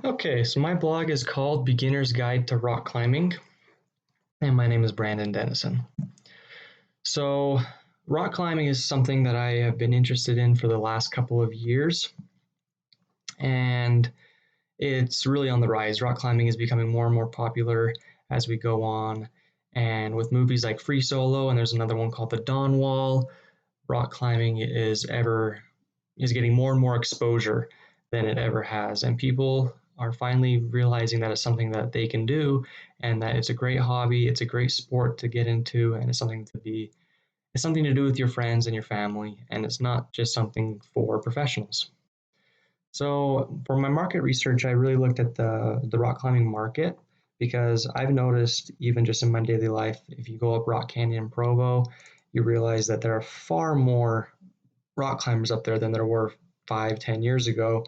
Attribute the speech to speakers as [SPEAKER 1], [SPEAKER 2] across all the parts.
[SPEAKER 1] Okay, so my blog is called Beginner's Guide to Rock Climbing, and my name is Brandon Dennison. So, rock climbing is something that I have been interested in for the last couple of years, and it's really on the rise. Rock climbing is becoming more and more popular as we go on, and with movies like Free Solo, and there's another one called The Dawn Wall, rock climbing is getting more and more exposure than it ever has, and people are finally realizing that it's something that they can do, and that it's a great hobby, it's a great sport to get into, and it's something to do with your friends and your family, and it's not just something for professionals. So for my market research, I really looked at the rock climbing market because I've noticed even just in my daily life, if you go up Rock Canyon in Provo, you realize that there are far more rock climbers up there than there were 5, 10 years ago.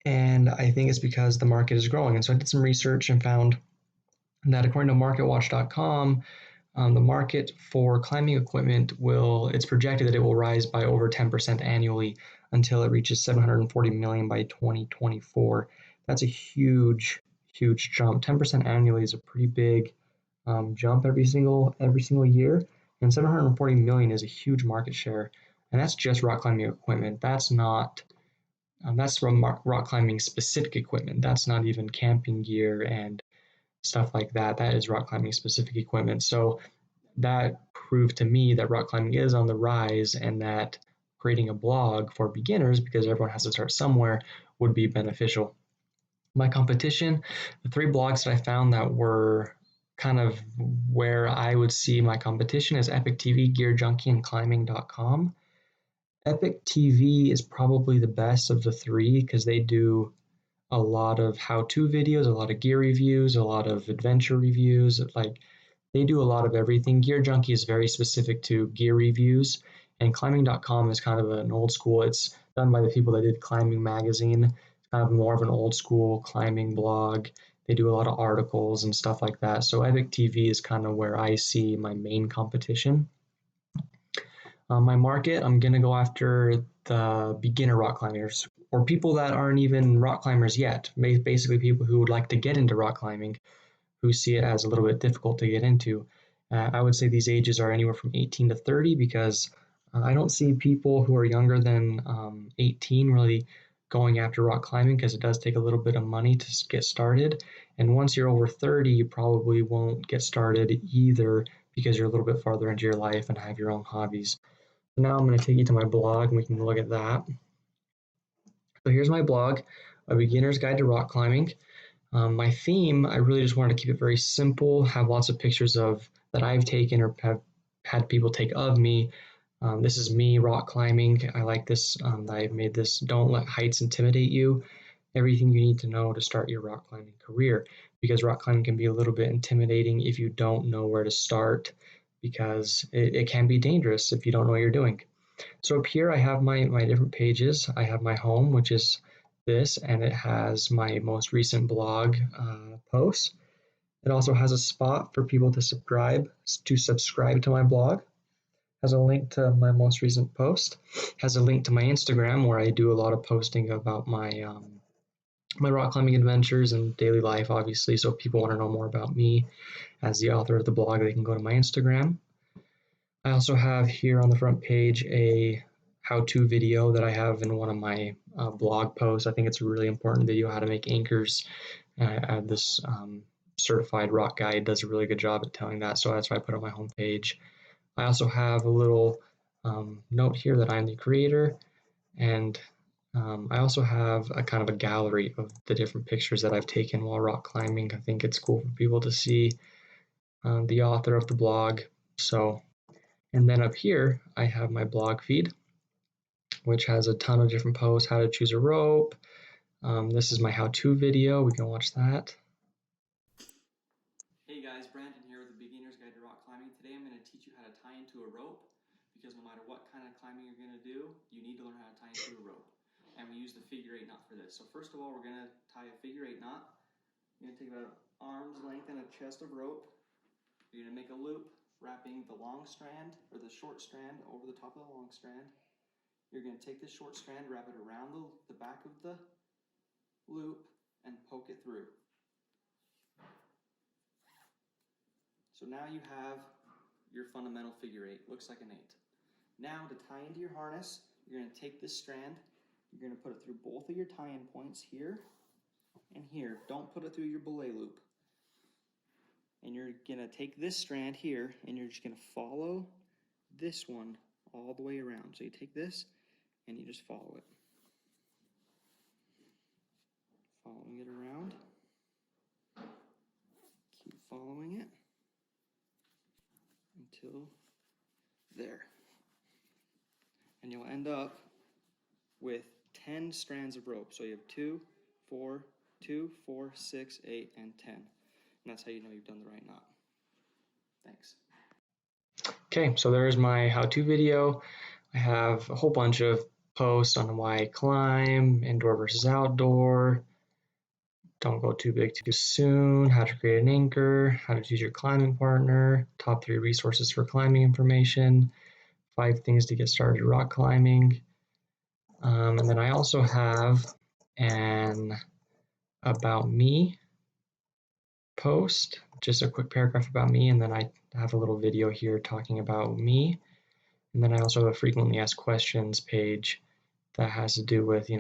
[SPEAKER 1] And I think it's because the market is growing. And so I did some research and found that according to marketwatch.com, the market for climbing equipment it's projected that it will rise by over 10% annually until it reaches 740 million by 2024. That's a huge, huge jump. 10% annually is a pretty big jump every single year, and 740 million is a huge market share, and that's just rock climbing equipment. That's not that's from rock climbing specific equipment. That's not even camping gear and stuff like that. That is rock climbing specific equipment. So that proved to me that rock climbing is on the rise and that creating a blog for beginners, because everyone has to start somewhere, would be beneficial. My competition, the three blogs that I found that were kind of where I would see my competition is Epic TV, Gear Junkie, and Climbing.com. Epic TV is probably the best of the three because they do a lot of how-to videos, a lot of gear reviews, a lot of adventure reviews. Like they do a lot of everything. Gear Junkie is very specific to gear reviews, and climbing.com is kind of an old school. It's done by the people that did Climbing Magazine. It's kind of more of an old school climbing blog. They do a lot of articles and stuff like that. So Epic TV is kind of where I see my main competition. My market, I'm going to go after the beginner rock climbers or people that aren't even rock climbers yet. Basically, people who would like to get into rock climbing, who see it as a little bit difficult to get into. I would say these ages are anywhere from 18 to 30 because I don't see people who are younger than 18 really going after rock climbing because it does take a little bit of money to get started. And once you're over 30, you probably won't get started either because you're a little bit farther into your life and have your own hobbies. Now I'm going to take you to my blog and we can look at that. So here's my blog, A Beginner's Guide to Rock Climbing. My theme, I really just wanted to keep it very simple, have lots of pictures of that I've taken or have had people take of me. This is me rock climbing. I like this. I've made this, don't let heights intimidate you. Everything you need to know to start your rock climbing career, because rock climbing can be a little bit intimidating if you don't know where to start, because it can be dangerous if you don't know what you're doing. So up here I have my different pages. I have my home, which is this, and it has my most recent blog posts. It also has a spot for people to subscribe to my blog. Has a link to my most recent post. Has a link to my Instagram where I do a lot of posting about my rock climbing adventures and daily life, obviously. So if people want to know more about me as the author of the blog, they can go to my Instagram. I also have here on the front page a how-to video that I have in one of my blog posts. I think it's a really important video, how to make anchors. This certified rock guide does a really good job at telling that, so that's why I put it on my homepage. I also have a little note here that I'm the creator, and I also have a kind of a gallery of the different pictures that I've taken while rock climbing. I think it's cool for people to see the author of the blog. So, and then up here, I have my blog feed, which has a ton of different posts, how to choose a rope. This is my how-to video. We can watch that. Hey guys, Brandon here with the Beginner's Guide to Rock Climbing. Today I'm going to teach you how to tie into a rope, because no matter what kind of climbing you're going to do, you need to learn how to tie into a rope. And we use the figure 8 knot for this. So first of all, we're going to tie a figure 8 knot. You're going to take about an arm's length and a chest of rope. You're going to make a loop wrapping the long strand or the short strand over the top of the long strand. You're going to take this short strand, wrap it around the back of the loop, and poke it through. So now you have your fundamental figure eight. Looks like an 8. Now to tie into your harness, you're going to take this strand, you're going to put it through both of your tie-in points here and here. Don't put it through your belay loop. And you're going to take this strand here and you're just going to follow this one all the way around. So you take this and you just follow it. Following it around. Keep following it until there. And you'll end up with 10 strands of rope. So you have 2, 4, 6, 8, and 10. And that's how you know you've done the right knot. Thanks. Okay, so there's my how-to video. I have a whole bunch of posts on why I climb, indoor versus outdoor, don't go too big too soon, how to create an anchor, how to choose your climbing partner, top 3 resources for climbing information, 5 things to get started rock climbing. And then I also have an about me post, just a quick paragraph about me, and then I have a little video here talking about me. And then I also have a frequently asked questions page that has to do with,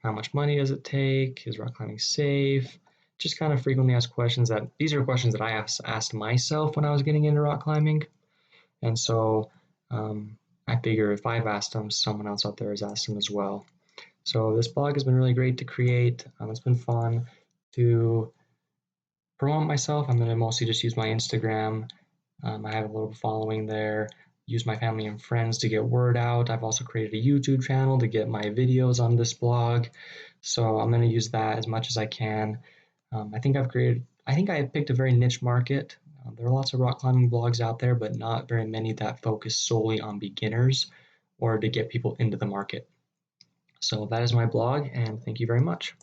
[SPEAKER 1] how much money does it take? Is rock climbing safe? Just kind of frequently asked questions these are questions that I asked myself when I was getting into rock climbing. And so I figure if I've asked them, someone else out there has asked them as well. So this blog has been really great to create. It's been fun to promote myself. I'm going to mostly just use my Instagram. I have a little following there. Use my family and friends to get word out. I've also created a YouTube channel to get my videos on this blog. So I'm going to use that as much as I can. I think I have picked a very niche market. There are lots of rock climbing blogs out there, but not very many that focus solely on beginners or to get people into the market. So that is my blog, and thank you very much.